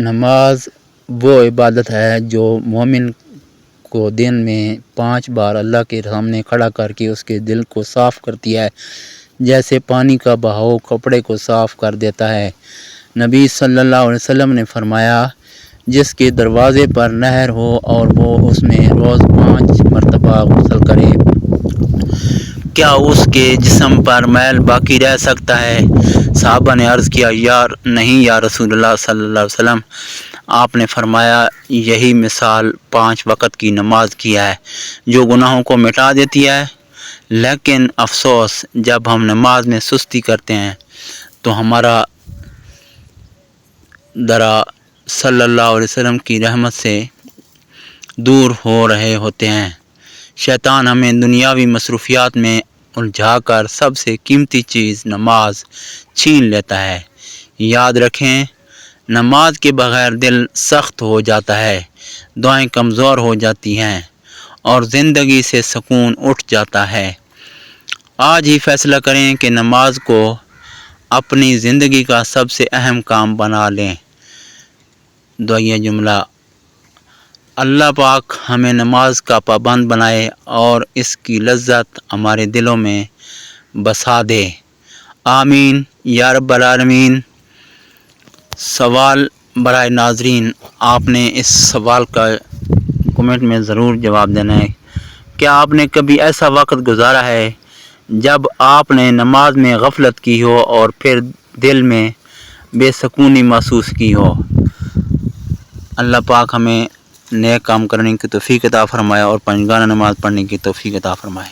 نماز وہ عبادت ہے جو مومن کو دن میں 5 بار اللہ کے سامنے کھڑا کر کے اس کے دل کو صاف کرتی ہے، جیسے پانی کا بہاؤ کپڑے کو صاف کر دیتا ہے۔ نبی صلی اللہ علیہ وسلم نے فرمایا، جس کے دروازے پر نہر ہو اور وہ اس میں روز 5 مرتبہ غسل کرے، کیا اس کے جسم پر میل باقی رہ سکتا ہے؟ صحابہ نے عرض کیا، نہیں یا رسول اللہ صلی اللہ علیہ وسلم۔ آپ نے فرمایا، یہی مثال 5 وقت کی نماز کی ہے جو گناہوں کو مٹا دیتی ہے۔ لیکن افسوس، جب ہم نماز میں سستی کرتے ہیں تو ہمارا درا صلی اللہ علیہ وسلم کی رحمت سے دور ہو رہے ہوتے ہیں۔ شیطان ہمیں دنیاوی مصروفیات میں الجھا کر سب سے قیمتی چیز نماز چھین لیتا ہے۔ یاد رکھیں، نماز کے بغیر دل سخت ہو جاتا ہے، دعائیں کمزور ہو جاتی ہیں اور زندگی سے سکون اٹھ جاتا ہے۔ آج ہی فیصلہ کریں کہ نماز کو اپنی زندگی کا سب سے اہم کام بنا لیں۔ دعائیہ جملہ: اللہ پاک ہمیں نماز کا پابند بنائے اور اس کی لذت ہمارے دلوں میں بسا دے۔ آمین یا رب العالمین۔ سوال برائے ناظرین، آپ نے اس سوال کا کمنٹ میں ضرور جواب دینا ہے۔ کیا آپ نے کبھی ایسا وقت گزارا ہے جب آپ نے نماز میں غفلت کی ہو اور پھر دل میں بے سکونی محسوس کی ہو؟ اللہ پاک ہمیں نیک کام کرنے کی توفیق عطا فرمائے اور پنجگانہ نماز پڑھنے کی توفیق عطا فرمائے۔